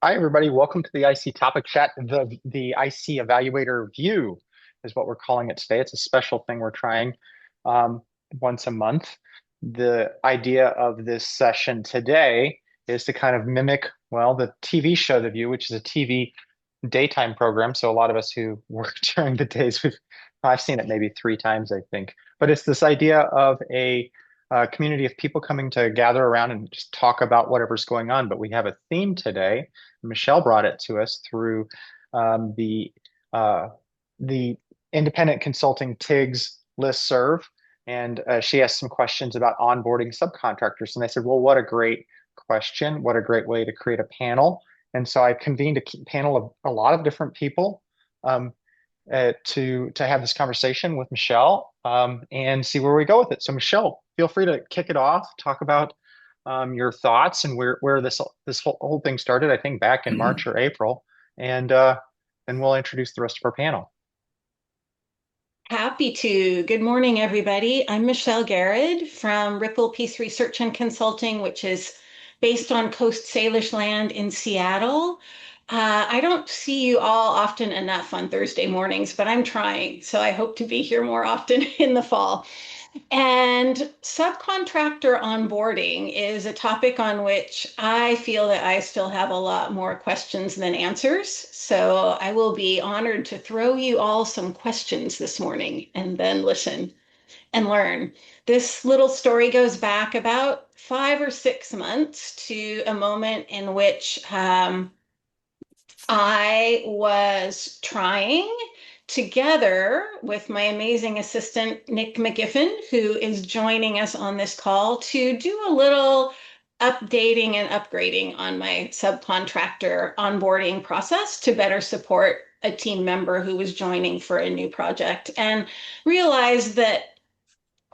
Hi, everybody. Welcome to the IC Topic Chat. The IC Evaluator View is what we're calling it today. It's a special thing we're trying um, once a month. The idea of this session today is to kind of mimic, well, the TV show The View, which is a TV daytime program. So a lot of us who work during the days, I've seen it maybe three times, I think. But it's this idea of a community of people coming to gather around and just talk about whatever's going on. But we have a theme today. Michelle brought it to us through um, the uh, the independent consulting TIGS listserv, and she asked some questions about onboarding subcontractors. And I said, well, what a great question! What a great way to create a panel. And so I convened a panel of a lot of different people um, to have this conversation with Michelle and see where we go with it. So Michelle, feel free to kick it off, talk about your thoughts and where this whole thing started. I think back in March or April, and then we'll introduce the rest of our panel. Happy to. Good morning, everybody. I'm Michelle Garrett from Ripple Peace Research and Consulting, which is based on Coast Salish land in Seattle. I don't see you all often enough on Thursday mornings, but I'm trying. So I hope to be here more often in the fall. And subcontractor onboarding is a topic on which I feel that I still have a lot more questions than answers. So I will be honored to throw you all some questions this morning and then listen and learn. This little story goes back about 5 or 6 months to a moment in which I was trying together with my amazing assistant, Nick McGiffin, who is joining us on this call, to do a little updating and upgrading on my subcontractor onboarding process to better support a team member who was joining for a new project, and realized that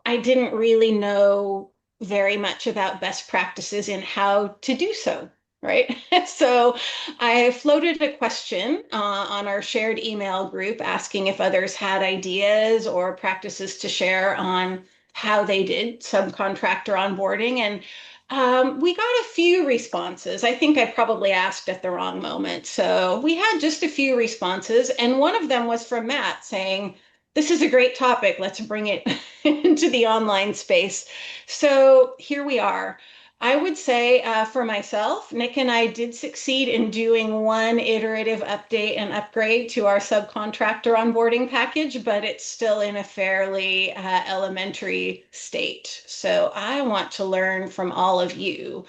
I didn't really know very much about best practices in how to do so, right? So I floated a question on our shared email group asking if others had ideas or practices to share on how they did subcontractor onboarding. And we got a few responses. I think I probably asked at the wrong moment. So we had just a few responses. And one of them was from Matt saying, this is a great topic. Let's bring it into the online space. So here we are. I would say for myself, Nick and I did succeed in doing one iterative update and upgrade to our subcontractor onboarding package, but it's still in a fairly elementary state. So I want to learn from all of you.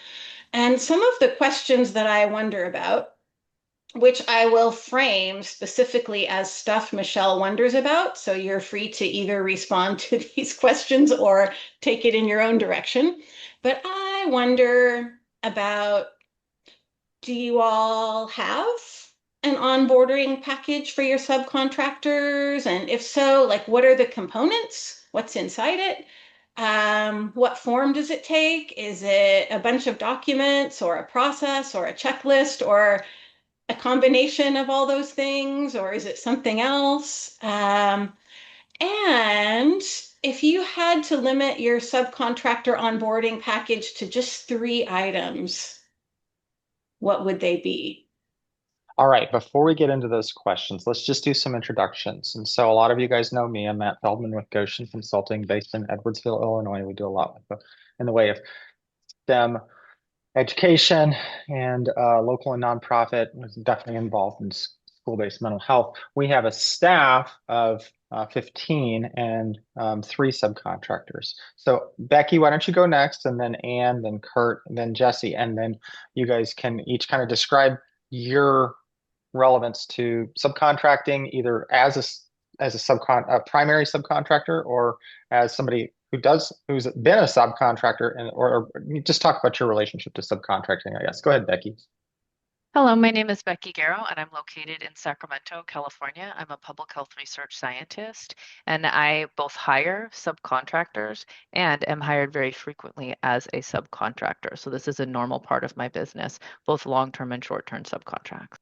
And some of the questions that I wonder about, which I will frame specifically as stuff Michelle wonders about. So you're free to either respond to these questions or take it in your own direction. But I wonder about, do you all have an onboarding package for your subcontractors? And if so, like what are the components? What's inside it? What form does it take? Is it a bunch of documents or a process or a checklist or a combination of all those things, or is it something else? And if you had to limit your subcontractor onboarding package to just 3 items, what would they be? All right, before we get into those questions, let's just do some introductions. And so a lot of you guys know me. I'm Matt Feldman with Goshen Consulting based in Edwardsville, Illinois. We do a lot in the way of STEM education and local and nonprofit. Was definitely involved in school-based mental health. We have a staff of 15 and 3 subcontractors. So Becky, why don't you go next, and then Ann, then Kurt, and then Jesse, and then you guys can each kind of describe your relevance to subcontracting, either as a primary subcontractor or as somebody who's been a subcontractor, and or just talk about your relationship to subcontracting, I guess. Go ahead, Becky. Hello, my name is Becky Garrow, and I'm located in Sacramento, California. I'm a public health research scientist, and I both hire subcontractors and am hired very frequently as a subcontractor. So this is a normal part of my business, both long-term and short-term subcontracts.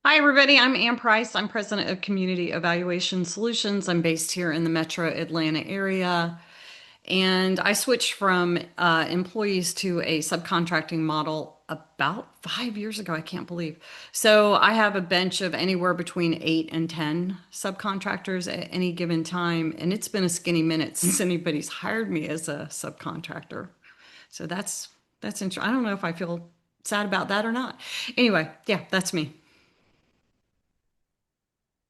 Hi, everybody. I'm Ann Price. I'm president of Community Evaluation Solutions. I'm based here in the Metro Atlanta area. And I switched from employees to a subcontracting model about 5 years ago. I can't believe. So I have a bench of anywhere between 8 and 10 subcontractors at any given time. And it's been a skinny minute since anybody's hired me as a subcontractor. So that's interesting. I don't know if I feel sad about that or not. Anyway, yeah, that's me.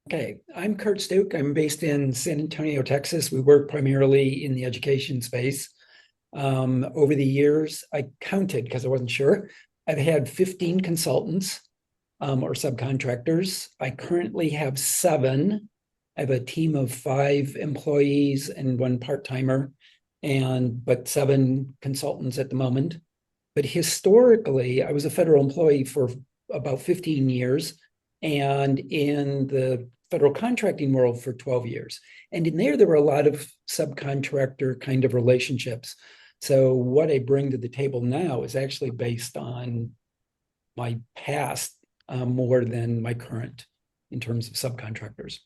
Okay, I'm Kurt Stuke. I'm based in San Antonio, Texas. We work primarily in the education space. Over the years, I counted because I wasn't sure. I've had 15 consultants or subcontractors. I currently have 7. I have a team of 5 employees and 1 part-timer, but 7 consultants at the moment. But historically, I was a federal employee for about 15 years, and in the federal contracting world for 12 years. And in there were a lot of subcontractor kind of relationships. So what I bring to the table now is actually based on my past more than my current in terms of subcontractors.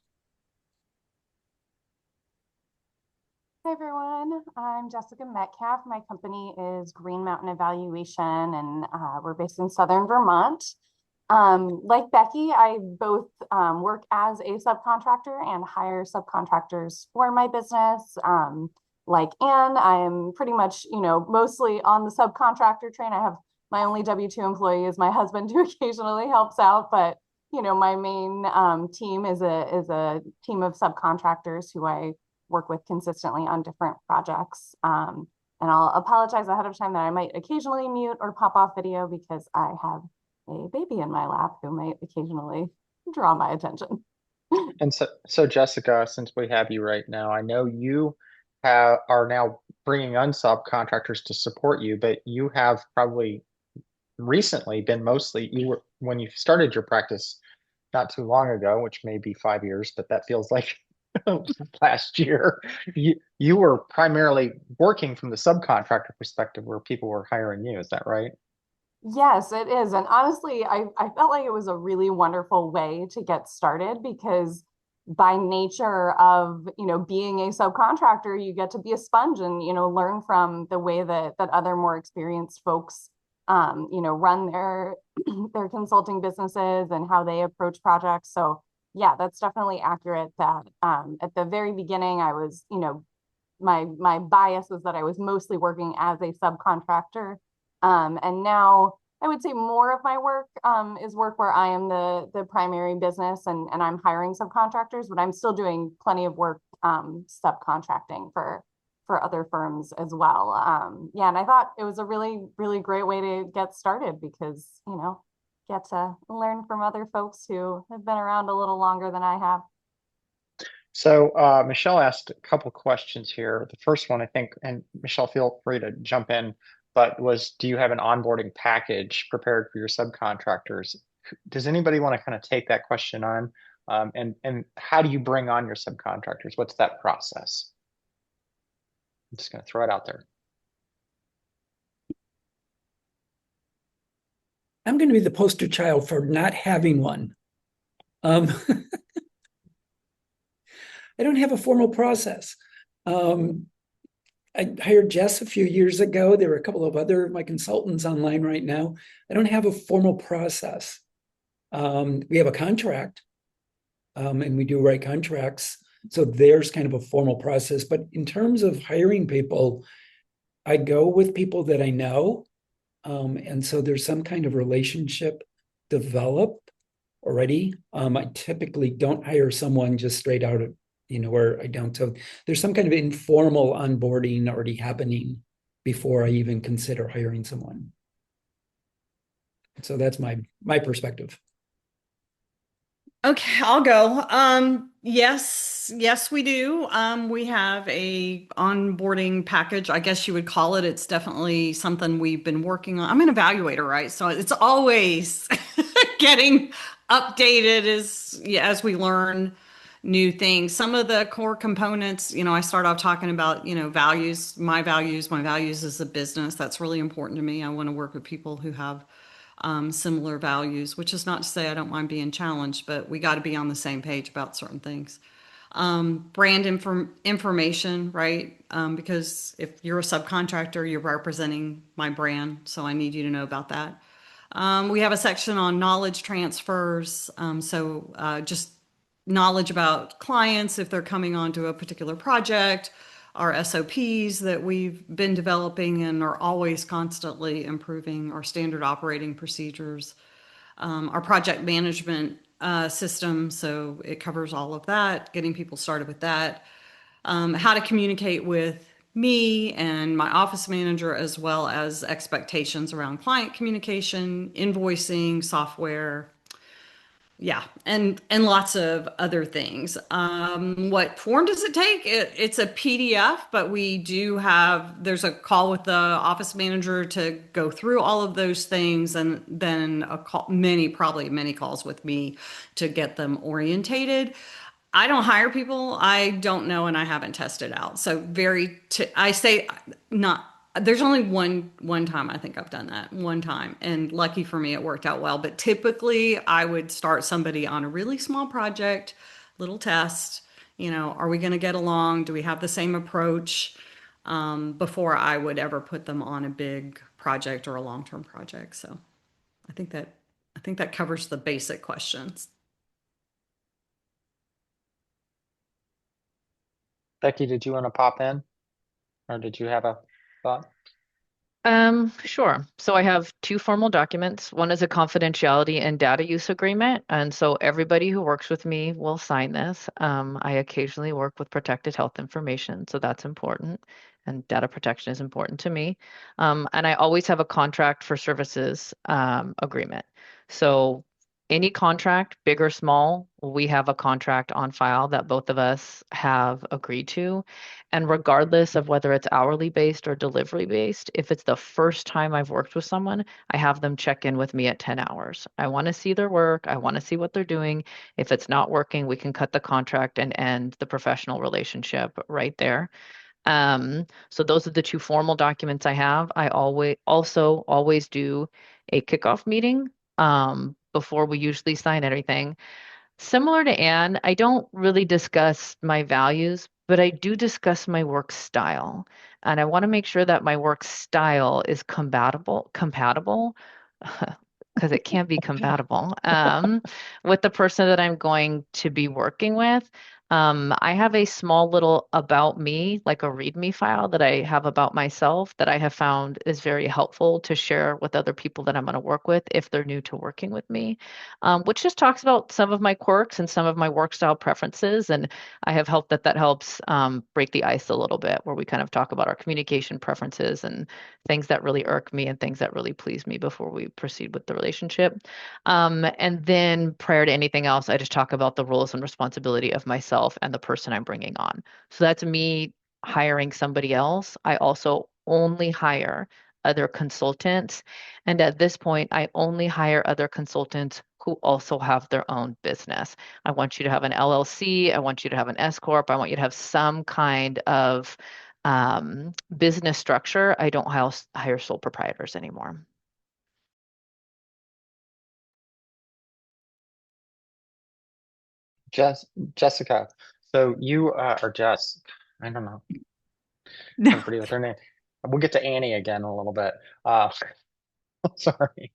Hey everyone, I'm Jessica Metcalf. My company is Green Mountain Evaluation, and we're based in Southern Vermont. Like Becky, I both work as a subcontractor and hire subcontractors for my business. Like Anne, I am pretty much, mostly on the subcontractor train. I have my only W-2 employee is my husband, who occasionally helps out, but my main team is a team of subcontractors who I work with consistently on different projects. And I'll apologize ahead of time that I might occasionally mute or pop off video because I have a baby in my lap who might occasionally draw my attention. And so Jessica, since we have you right now, I know you are now bringing on subcontractors to support you, but you have probably recently been you were when you started your practice not too long ago, which may be 5 years, but that feels like last year. You were primarily working from the subcontractor perspective where people were hiring you. Is that right? Yes, it is. And honestly, I felt like it was a really wonderful way to get started because by nature of, being a subcontractor, you get to be a sponge and, learn from the way that other more experienced folks, run their consulting businesses and how they approach projects. So yeah, that's definitely accurate that at the very beginning, I was, my bias was that I was mostly working as a subcontractor. And now I would say more of my work is work where I am the primary business and I'm hiring subcontractors, but I'm still doing plenty of work subcontracting for other firms as well. Yeah, and I thought it was a really, really great way to get started because, get to learn from other folks who have been around a little longer than I have. So Michelle asked a couple questions here. The first one, I think, and Michelle, feel free to jump in, but was, do you have an onboarding package prepared for your subcontractors? Does anybody want to kind of take that question on? And how do you bring on your subcontractors? What's that process? I'm just going to throw it out there. I'm going to be the poster child for not having one. I don't have a formal process. I hired Jess a few years ago. There are a couple of other my consultants online right now. I don't have a formal process. We have a contract, and we do write contracts. So there's kind of a formal process. But in terms of hiring people, I go with people that I know. And so there's some kind of relationship developed already. I typically don't hire someone just straight out of, where I don't. So there's some kind of informal onboarding already happening before I even consider hiring someone. So that's my perspective. Okay, I'll go. Yes, we do. We have a onboarding package, I guess you would call it. It's definitely something we've been working on. I'm an evaluator, right? So it's always getting updated as we learn new things. Some of the core components, I start off talking about, values, my values as a business. That's really important to me. I want to work with people who have similar values, which is not to say I don't mind being challenged, but we got to be on the same page about certain things. Brand information, right? Because if you're a subcontractor, you're representing my brand, so I need you to know about that. We have a section on knowledge transfers, just knowledge about clients if they're coming onto a particular project, our SOPs that we've been developing and are always constantly improving, our standard operating procedures, our project management system, so it covers all of that, getting people started with that, how to communicate with me and my office manager, as well as expectations around client communication, invoicing, software, yeah, and lots of other things. What form does it take? It's a PDF, but we do have, there's a call with the office manager to go through all of those things, and then a call, probably many calls with me to get them orientated. I don't hire people I don't know and I haven't tested out. So I say not, there's only one time I think I've done that one time, and lucky for me it worked out well. But typically I would start somebody on a really small project, little test, are we going to get along? Do we have the same approach? Before I would ever put them on a big project or a long-term project. So I think that covers the basic questions. Becky, did you want to pop in, or did you have a thought? Sure. So I have two formal documents. One is a confidentiality and data use agreement. And so everybody who works with me will sign this. I occasionally work with protected health information, so that's important. And data protection is important to me. And I always have a contract for services agreement. So any contract, big or small, we have a contract on file that both of us have agreed to. And regardless of whether it's hourly based or delivery based, if it's the first time I've worked with someone, I have them check in with me at 10 hours. I want to see their work. I want to see what they're doing. If it's not working, we can cut the contract and end the professional relationship right there. So those are the two formal documents I have. I always do a kickoff meeting before we usually sign everything. Similar to Anne, I don't really discuss my values, but I do discuss my work style. And I want to make sure that my work style is compatible, because it can be compatible, with the person that I'm going to be working with. I have a small little about me, like a README file that I have about myself that I have found is very helpful to share with other people that I'm going to work with if they're new to working with me, which just talks about some of my quirks and some of my work style preferences. And I have helped that helps break the ice a little bit, where we kind of talk about our communication preferences and things that really irk me and things that really please me before we proceed with the relationship. And then prior to anything else, I just talk about the roles and responsibility of myself and the person I'm bringing on. So that's me hiring somebody else. I also only hire other consultants. And at this point, I only hire other consultants who also have their own business. I want you to have an LLC. I want you to have an S Corp. I want you to have some kind of business structure. I don't hire sole proprietors anymore. Jessica, so you or Jess, I don't know, No. everybody with their name. We'll get to Annie again in a little bit. Sorry.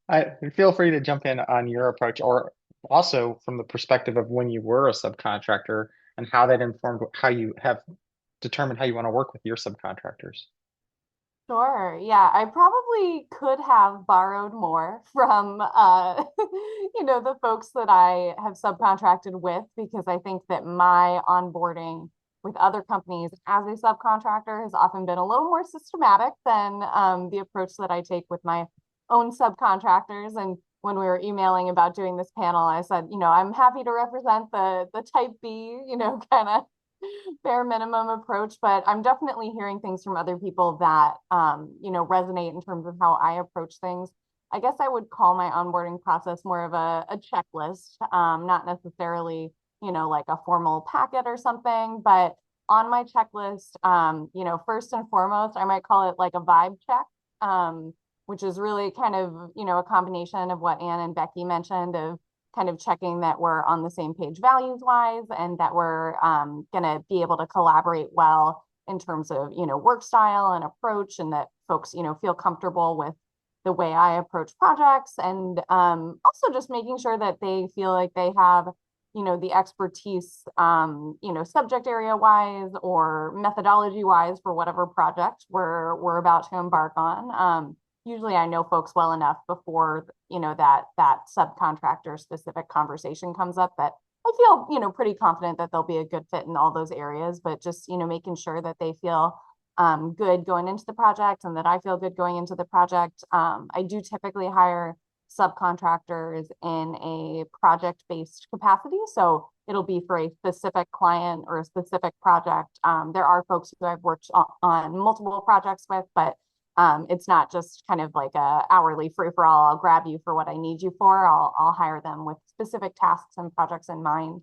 I feel free to jump in on your approach, or also from the perspective of when you were a subcontractor and how that informed how you have determined how you want to work with your subcontractors. Sure. Yeah, I probably could have borrowed more from the folks that I have subcontracted with, because I think that my onboarding with other companies as a subcontractor has often been a little more systematic than the approach that I take with my own subcontractors. And when we were emailing about doing this panel, I said, I'm happy to represent the type B, kind of bare minimum approach, but I'm definitely hearing things from other people that resonate in terms of how I approach things. I guess I would call my onboarding process more of a checklist, not necessarily, like a formal packet or something, but on my checklist, first and foremost, I might call it like a vibe check, which is really kind of, a combination of what Anne and Becky mentioned of kind of checking that we're on the same page values wise, and that we're going to be able to collaborate well in terms of, work style and approach, and that folks, feel comfortable with the way I approach projects, and also just making sure that they feel like they have, the expertise, subject area wise or methodology wise for whatever project we're about to embark on. Usually I know folks well enough before, that subcontractor specific conversation comes up, that I feel, pretty confident that they'll be a good fit in all those areas, but just, making sure that they feel good going into the project, and that I feel good going into the project. I do typically hire subcontractors in a project-based capacity, so it'll be for a specific client or a specific project. There are folks who I've worked on multiple projects with, but it's not just kind of like a hourly free for all. I'll grab you for what I need you for. I'll hire them with specific tasks and projects in mind.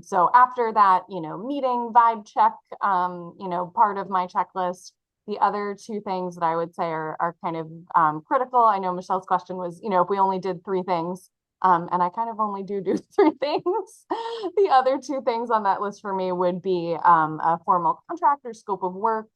So after that, meeting vibe check, part of my checklist, the other two things that I would say are kind of critical. I know Michelle's question was, if we only did three things, and I kind of only do three things. The other two things on that list for me would be a formal contract or scope of work,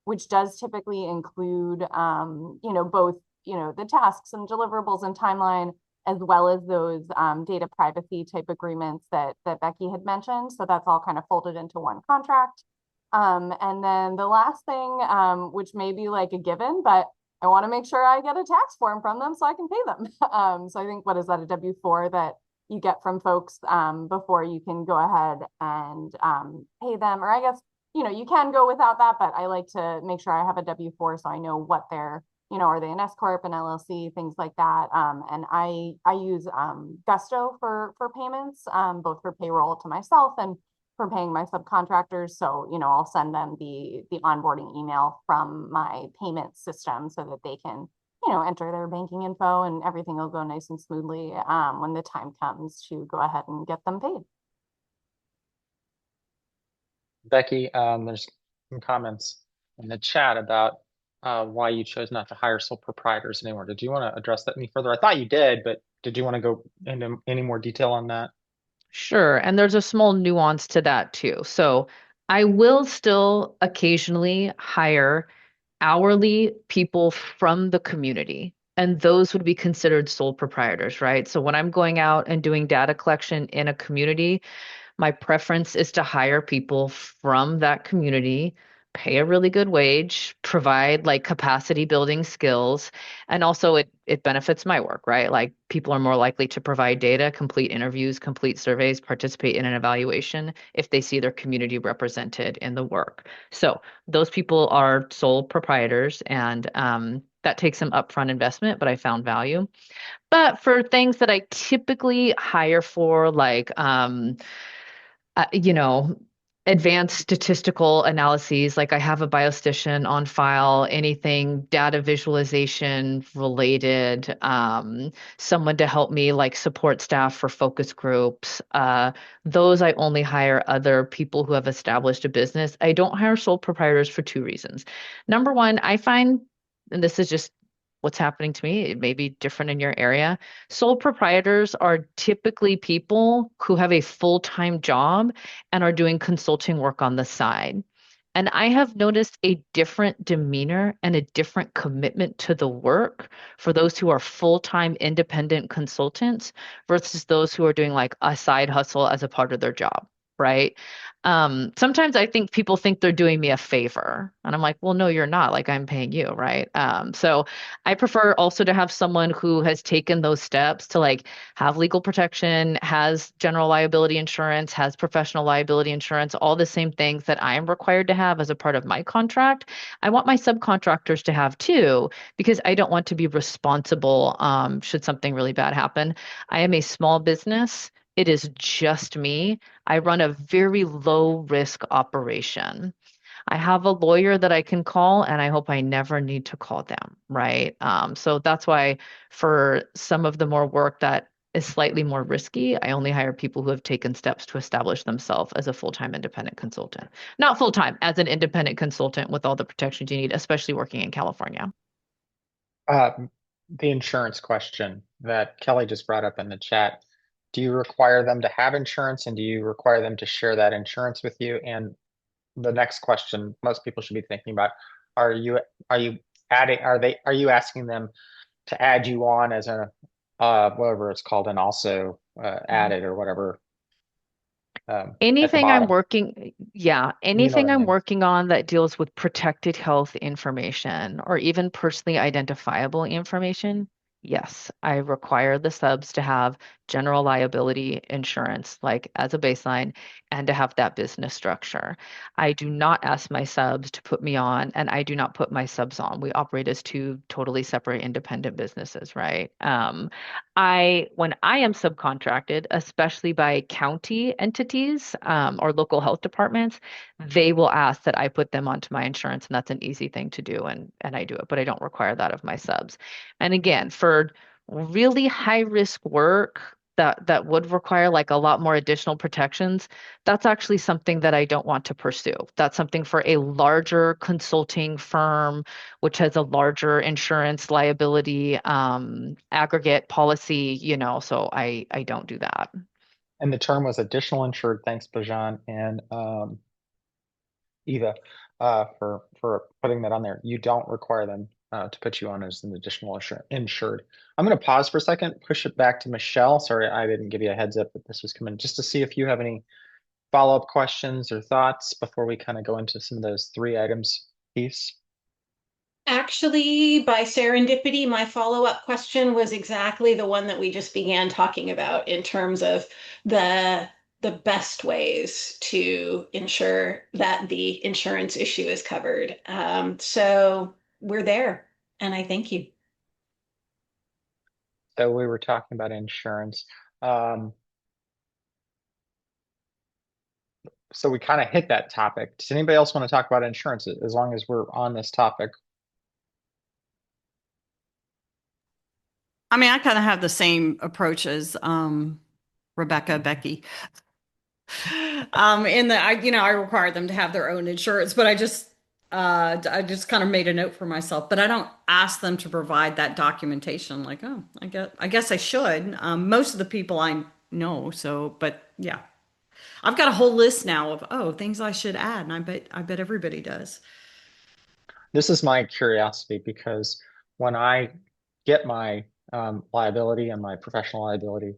which does typically include, both, the tasks and deliverables and timeline, as well as those data privacy type agreements that Becky had mentioned. So that's all kind of folded into one contract. And then the last thing, which may be like a given, but I want to make sure I get a tax form from them so I can pay them. So I think, what is that, a W-4 that you get from folks before you can go ahead and pay them? Or I guess, you can go without that, but I like to make sure I have a W-4 so I know what they're, are they an S corp, an LLC, things like that. And I use Gusto for payments, both for payroll to myself and for paying my subcontractors. So, I'll send them the onboarding email from my payment system so that they can, enter their banking info, and everything will go nice and smoothly when the time comes to go ahead and get them paid. Becky, there's some comments in the chat about why you chose not to hire sole proprietors anymore. Did you want to address that any further? I thought you did, but did you want to go into any more detail on that? Sure. And there's a small nuance to that too. So I will still occasionally hire hourly people from the community, and those would be considered sole proprietors, right? So when I'm going out and doing data collection in a community, my preference is to hire people from that community, pay a really good wage, provide like capacity building skills, and also it benefits my work, right? Like people are more likely to provide data, complete interviews, complete surveys, participate in an evaluation if they see their community represented in the work. So those people are sole proprietors, and that takes some upfront investment, but I found value. But for things that I typically hire for, like you know, advanced statistical analyses, like I have a biostatistician on file, anything data visualization related, someone to help me like support staff for focus groups. Those I only hire other people who have established a business. I don't hire sole proprietors for two reasons. Number one, I find, and this is just what's happening to me, it may be different in your area. Sole proprietors are typically people who have a full-time job and are doing consulting work on the side. And I have noticed a different demeanor and a different commitment to the work for those who are full-time independent consultants versus those who are doing like a side hustle as a part of their job, right? Sometimes I think people think they're doing me a favor, and I'm like, well, no, you're not. Like I'm paying you, right? So I prefer also to have someone who has taken those steps to like have legal protection, has general liability insurance, has professional liability insurance, all the same things that I am required to have as a part of my contract. I want my subcontractors to have too, because I don't want to be responsible should something really bad happen. I am a small business. It is just me. I run a very low risk operation. I have a lawyer that I can call, and I hope I never need to call them, right? So that's why for some of the more work that is slightly more risky, I only hire people who have taken steps to establish themselves as a full-time independent consultant. Not full-time, as an independent consultant with all the protections you need, especially working in California. The insurance question. that Kelly just brought up in the chat. Do you require them to have insurance, and do you require them to share that insurance with you? And the next question most people should be thinking about, are you are you asking them to add you on as a whatever it's called, and also added or whatever at the Anything I'm bottom? working, yeah, You know what anything I I'm mean. working on that deals with protected health information or even personally identifiable information, yes, I require the subs to have general liability insurance, like as a baseline, and to have that business structure. I do not ask my subs to put me on, and I do not put my subs on. We operate as two totally separate independent businesses, right? When I am subcontracted, especially by county entities or local health departments, they will ask that I put them onto my insurance, and that's an easy thing to do, and I do it, but I don't require that of my subs. And again, for really high risk work that would require like a lot more additional protections, that's actually something that I don't want to pursue. That's something for a larger consulting firm which has a larger insurance liability aggregate policy, so I don't do that. And the term was additional insured. Thanks, Bajan and Eva, for putting that on there. You don't require them to put you on as an additional insured. I'm going to pause for a second, push it back to Michelle. Sorry, I didn't give you a heads up that this was coming, just to see if you have any follow-up questions or thoughts before we kind of go into some of those 3 items piece. Actually, by serendipity, my follow-up question was exactly the one that we just began talking about in terms of the best ways to ensure that the insurance issue is covered. So we're there, and I thank you. So we were talking about insurance. So we kind of hit that topic. Does anybody else want to talk about insurance as long as we're on this topic? I mean, I kind of have the same approach as Becky. In that I require them to have their own insurance, but I just kind of made a note for myself, but I don't ask them to provide that documentation. Like, oh, I guess I should. Most of the people I know, but yeah, I've got a whole list now of things I should add, and I bet everybody does. This is my curiosity because when I get my liability and my professional liability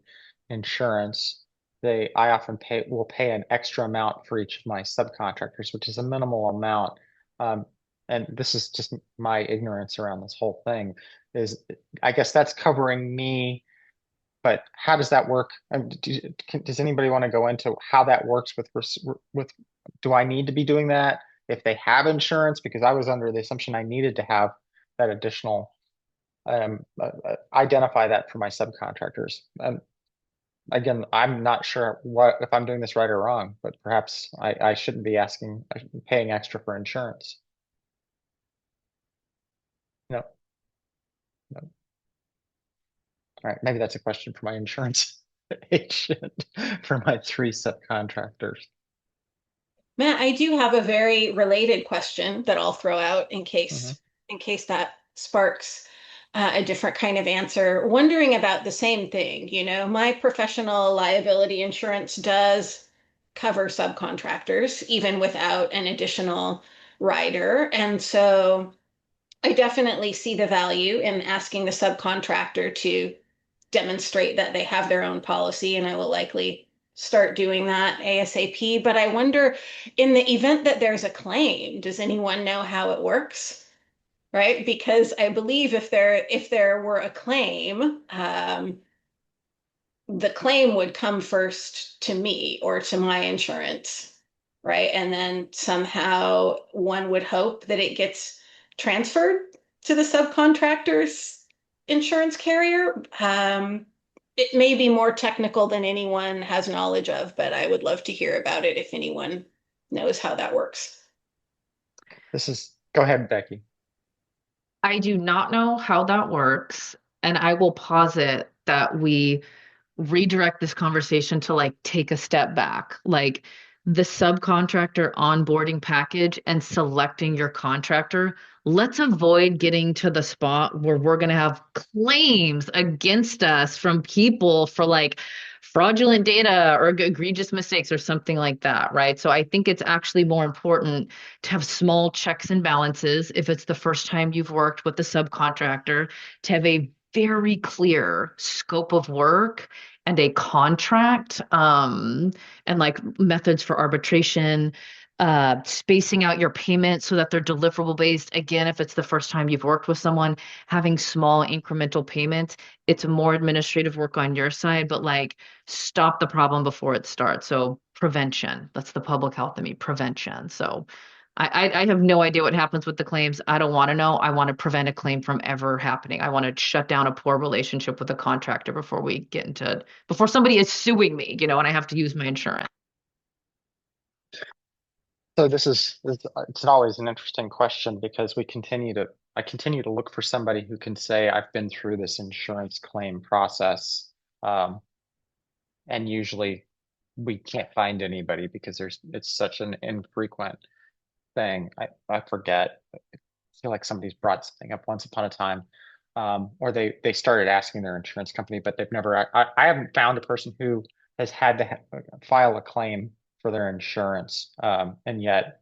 insurance, I often will pay an extra amount for each of my subcontractors, which is a minimal amount. Um, and this is just my ignorance around this whole thing. Is I guess that's covering me, but how does that work? Does anybody want to go into how that works with? Do I need to be doing that if they have insurance? Because I was under the assumption I needed to have that additional identify that for my subcontractors. Again, I'm not sure if I'm doing this right or wrong, but perhaps I shouldn't be paying extra for insurance. No, no. All right, maybe that's a question for my insurance agent for my 3 subcontractors. Matt, I do have a very related question that I'll throw out in case that sparks a different kind of answer. Wondering about the same thing. My professional liability insurance does cover subcontractors, even without an additional rider. And so I definitely see the value in asking the subcontractor to demonstrate that they have their own policy, and I will likely start doing that ASAP. But I wonder, in the event that there's a claim, does anyone know how it works? Right? Because I believe if there were a claim, the claim would come first to me or to my insurance, right? And then somehow one would hope that it gets transferred to the subcontractor's insurance carrier. It may be more technical than anyone has knowledge of, but I would love to hear about it if anyone knows how that works. Go ahead, Becky. I do not know how that works, and I will posit that we redirect this conversation to like take a step back. Like the subcontractor onboarding package and selecting your contractor let's avoid getting to the spot where we're going to have claims against us from people for like fraudulent data or egregious mistakes or something like that, right? So I think it's actually more important to have small checks and balances if it's the first time you've worked with a subcontractor, to have a very clear scope of work and a contract, and like methods for arbitration, spacing out your payments so that they're deliverable based. Again, if it's the first time you've worked with someone, having small incremental payments, it's more administrative work on your side, but like stop the problem before it starts. So prevention, that's the public health in me, prevention. So I have no idea what happens with the claims. I don't want to know. I want to prevent a claim from ever happening. I want to shut down a poor relationship with a contractor before we get into, before somebody is suing me, and I have to use my insurance. So it's always an interesting question because I continue to look for somebody who can say I've been through this insurance claim process. And usually we can't find anybody because it's such an infrequent thing. I forget. I feel like somebody's brought something up once upon a time. Or they started asking their insurance company, but they've never, I haven't found a person who has had to file a claim for their insurance. And yet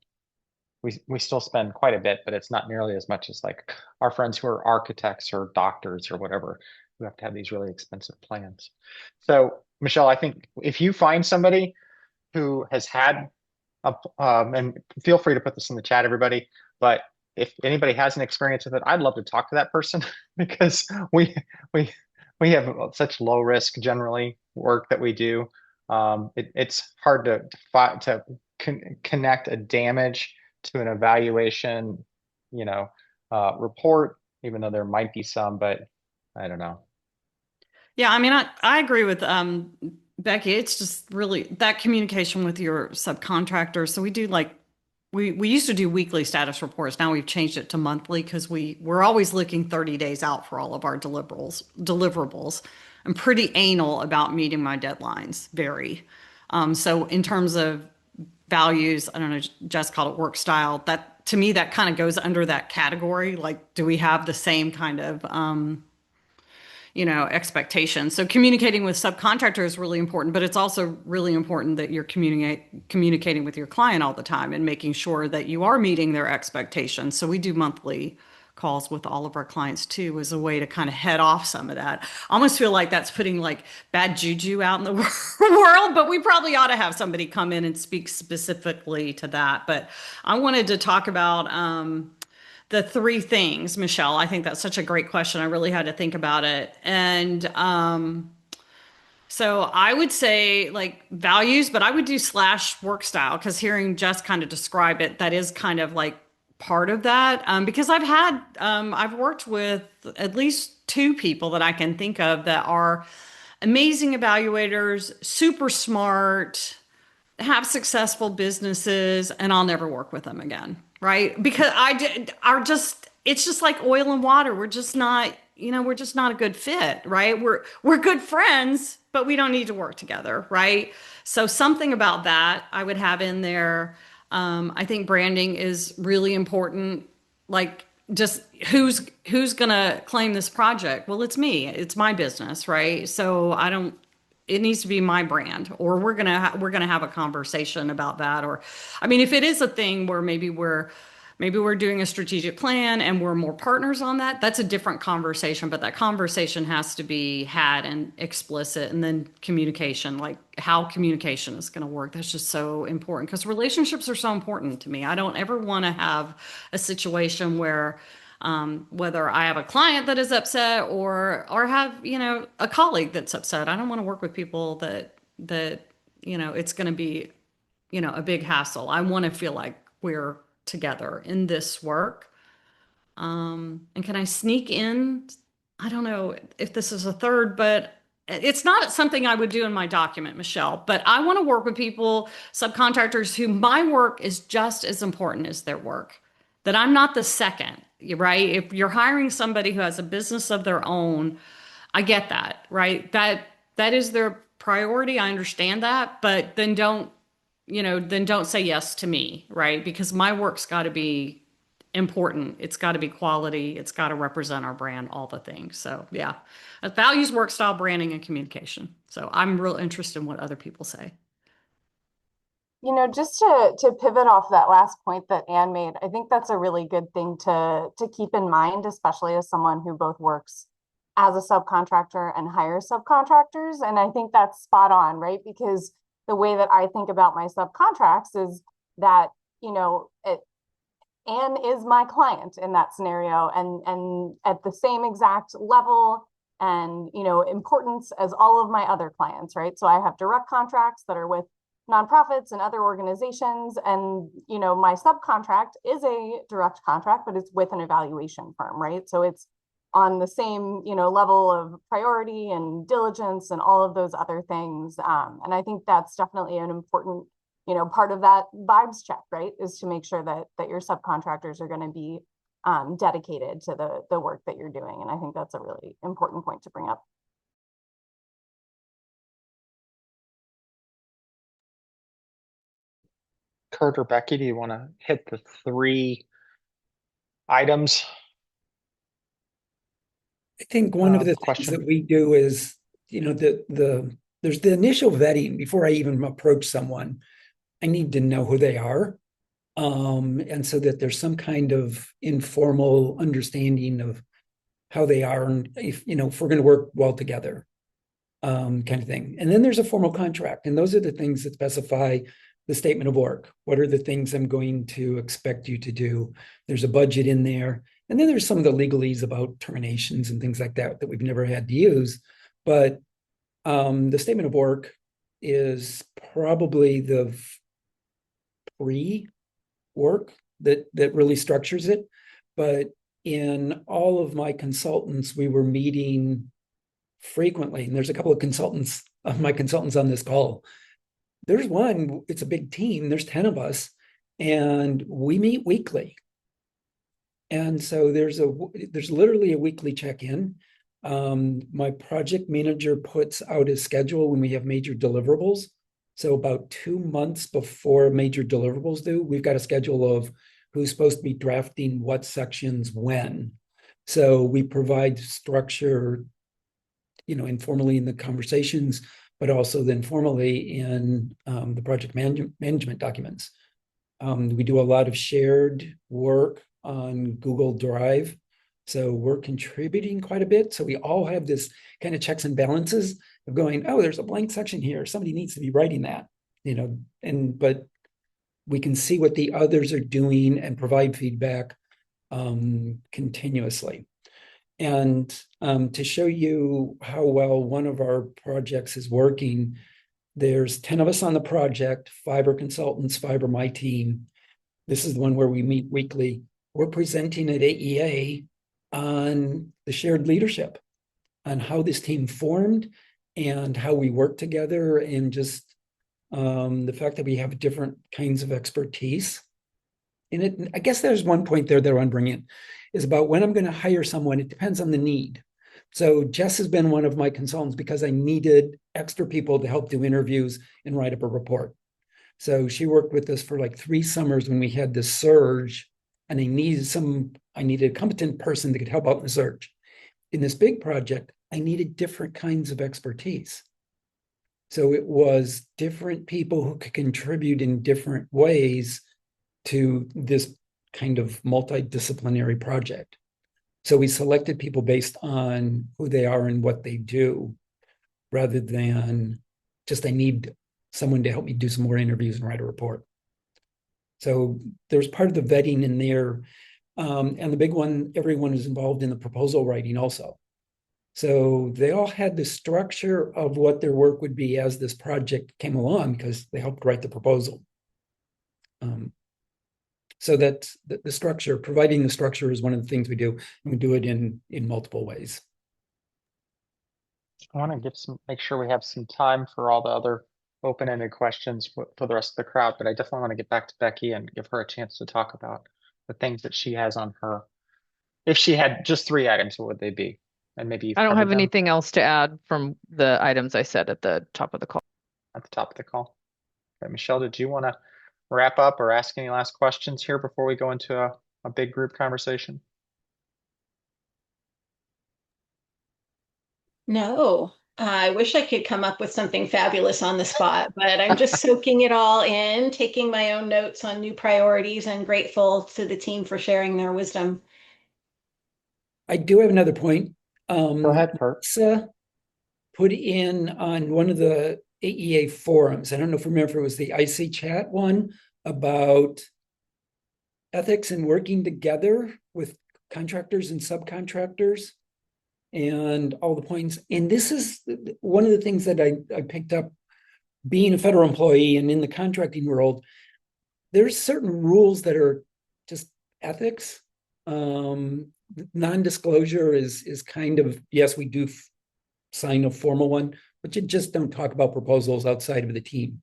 we still spend quite a bit, but it's not nearly as much as like our friends who are architects or doctors or whatever, who have to have these really expensive plans. So, Michelle, I think if you find somebody who has had and feel free to put this in the chat, everybody, but if anybody has an experience with it, I'd love to talk to that person because we we have such low risk generally work that we do. It's hard to connect a damage to an evaluation, report, even though there might be some, but I don't know. Yeah, I mean, I agree with Becky. It's just really that communication with your subcontractors. So we do like we used to do weekly status reports. Now we've changed it to monthly because we're always looking 30 days out for all of our deliverables. I'm pretty anal about meeting my deadlines, very. So in terms of values, I don't know, Jess called it work style. That to me, that kind of goes under that category. Like, do we have the same kind of expectations. So communicating with subcontractors is really important, but it's also really important that you're communicating with your client all the time and making sure that you are meeting their expectations. So we do monthly calls with all of our clients too, as a way to kind of head off some of that. I almost feel like that's putting like bad juju out in the world, but we probably ought to have somebody come in and speak specifically to that. But I wanted to talk about the three things, Michelle. I think that's such a great question. I really had to think about it. And so I would say like values, but I would do / work style because hearing Jess kind of describe it, that is kind of like part of that. Because I've worked with at least 2 people that I can think of that are amazing evaluators, super smart, have successful businesses, and I'll never work with them again, right? Because it's just like oil and water. We're just not, we're just not a good fit, right? We're good friends, but we don't need to work together, right? So something about that I would have in there. I think branding is really important. Like just who's gonna claim this project? Well, it's me. It's my business, right? So it needs to be my brand, or we're gonna have a conversation about that. Or, I mean, if it is a thing where maybe we're doing a strategic plan and we're more partners on that, that's a different conversation. But that conversation has to be had and explicit, and then communication, like how communication is going to work. That's just so important because relationships are so important to me. I don't ever want to have a situation where whether I have a client that is upset or have a colleague that's upset. I don't want to work with people that it's going to be a big hassle. I want to feel like we're together in this work. And can I sneak in? I don't know if this is a third, but it's not something I would do in my document, Michelle, but I want to work with people, subcontractors, who my work is just as important as their work, that I'm not the second, right? If you're hiring somebody who has a business of their own, I get that, right? That is their priority. I understand that, but then don't say yes to me, right? Because my work's got to be important. It's got to be quality. It's got to represent our brand, all the things. So yeah, values, work style, branding, and communication. So I'm real interested in what other people say. Just to pivot off that last point that Anne made, I think that's a really good thing to keep in mind, especially as someone who both works as a subcontractor and hires subcontractors. And I think that's spot on, right? Because the way that I think about my subcontracts is that, Anne is my client in that scenario, and at the same exact level and importance as all of my other clients, right? So I have direct contracts that are with nonprofits and other organizations, and my subcontract is a direct contract, but it's with an evaluation firm, right? So it's on the same level of priority and diligence and all of those other things, and I think that's definitely an important part of that vibes check, right, is to make sure that your subcontractors are going to be dedicated to the work that you're doing. And I think that's a really important point to bring up. Kurt or Becky, do you want to hit the 3 items? I think one of the things Question. that we do is, there's the initial vetting before I even approach someone. I need to know who they are. And so that there's some kind of informal understanding of how they are and if we're going to work well together, kind of thing. And then there's a formal contract. And those are the things that specify the statement of work. What are the things I'm going to expect you to do? There's a budget in there. And then there's some of the legalese about terminations and things like that we've never had to use. But the statement of work is probably the pre-work that really structures it. But in all of my consultants, we were meeting frequently. And there's a couple of my consultants on this call. There's one, it's a big team. There's 10 of us, and we meet weekly. And so there's literally a weekly check-in. My project manager puts out a schedule when we have major deliverables. So about 2 months before major deliverables due, we've got a schedule of who's supposed to be drafting what sections when. So we provide structure, informally in the conversations, but also then formally in the project management documents. We do a lot of shared work on Google Drive. So we're contributing quite a bit. So we all have this kind of checks and balances of going, oh, there's a blank section here. Somebody needs to be writing that, but we can see what the others are doing and provide feedback continuously. And to show you how well one of our projects is working, there's 10 of us on the project, 5 are consultants, 5 are my team. This is the one where we meet weekly. We're presenting at AEA on the shared leadership, on how this team formed and how we work together, and just the fact that we have different kinds of expertise in it. I guess there's one point there that I want to bring in, is about when I'm going to hire someone, it depends on the need. So Jess has been one of my consultants because I needed extra people to help do interviews and write up a report. So she worked with us for like 3 summers when we had this surge, and I needed a competent person that could help out in the surge. In this big project, I needed different kinds of expertise. So it was different people who could contribute in different ways to this kind of multidisciplinary project. So we selected people based on who they are and what they do, rather than just, I need someone to help me do some more interviews and write a report. So there's part of the vetting in there. And the big one, everyone is involved in the proposal writing also. So they all had the structure of what their work would be as this project came along, because they helped write the proposal. So that the structure, providing the structure, is one of the things we do, and we do it in multiple ways. I want to make sure we have some time for all the other open-ended questions for the rest of the crowd, but I definitely want to get back to Becky and give her a chance to talk about the things that she has on her. If she had just 3 items, what would they be? And maybe you've I don't covered have them anything else to add from the items I said at the top of the call. at the top of the call. Okay, Michelle, did you want to wrap up or ask any last questions here before we go into a a big group conversation? No, I wish I could come up with something fabulous on the spot, but I'm just soaking it all in, taking my own notes on new priorities, and grateful to the team for sharing their wisdom. I do have another point. Go ahead, Kurt. Lisa put in on one of the AEA forums, I don't know if you remember, if it was the IC chat one, about ethics and working together with contractors and subcontractors and all the points. And this is one of the things that I picked up being a federal employee and in the contracting world. There's certain rules that are just ethics. Non-disclosure is kind of, yes, we do sign a formal one, but you just don't talk about proposals outside of the team.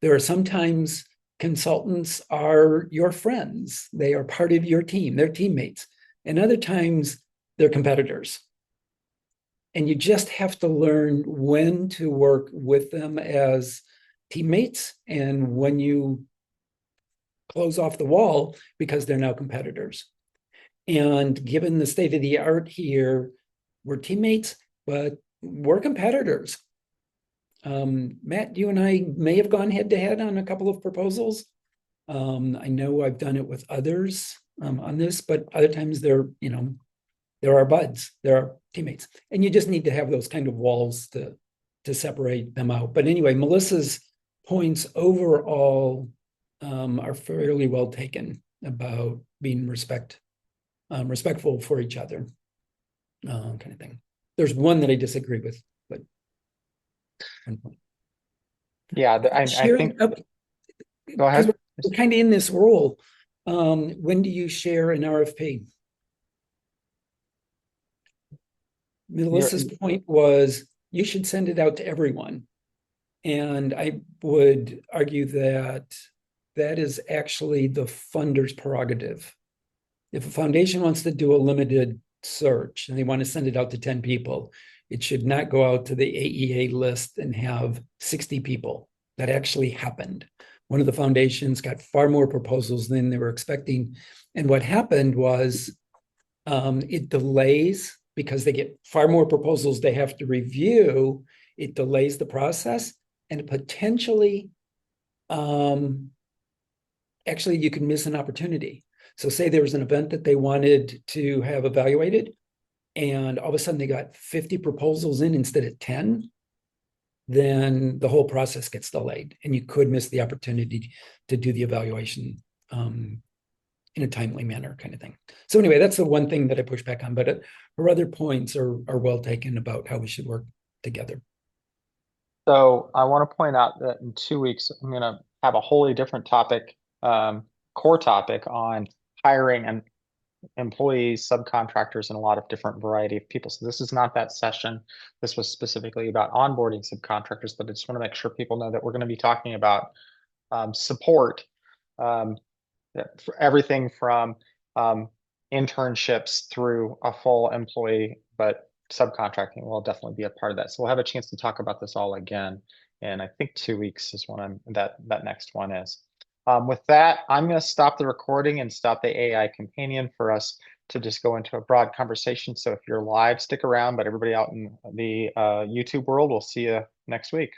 There are sometimes consultants are your friends. They are part of your team. They're teammates. And other times they're competitors. And you just have to learn when to work with them as teammates and when you close off the wall because they're now competitors. And given the state of the art here, we're teammates, but we're competitors. Matt, you and I may have gone head to head on a couple of proposals. I know I've done it with others on this, but other times they're our buds, they're our teammates, and you just need to have those kind of walls to separate them out. But anyway, Melissa's points overall are fairly well taken about being respectful for each other, kind of thing. There's one that I disagree with, but one point. Yeah, I think. Go ahead. We're kind of in this role. When do you share an RFP? Melissa's point was you should send it out to everyone. And I would argue that that is actually the funder's prerogative. If a foundation wants to do a limited search and they want to send it out to 10 people, it should not go out to the AEA list and have 60 people. That actually happened. One of the foundations got far more proposals than they were expecting. And what happened was it delays because they get far more proposals they have to review. It delays the process and potentially, actually, you can miss an opportunity. So say there was an event that they wanted to have evaluated and all of a sudden they got 50 proposals in instead of 10, then the whole process gets delayed and you could miss the opportunity to do the evaluation in a timely manner, kind of thing. So anyway, that's the one thing that I push back on, but her other points are well taken about how we should work together. So I want to point out that in 2 weeks, I'm going to have a wholly different topic, core topic on hiring and employees, subcontractors, and a lot of different variety of people. So this is not that session. This was specifically about onboarding subcontractors, but I just want to make sure people know that we're going to be talking about support, for everything from internships through a full employee, but subcontracting will definitely be a part of that. So we'll have a chance to talk about this all again. And I think 2 weeks is when that next one is. With that, I'm going to stop the recording and stop the AI companion for us to just go into a broad conversation. So if you're live, stick around, but everybody out in the YouTube world, we'll see you next week.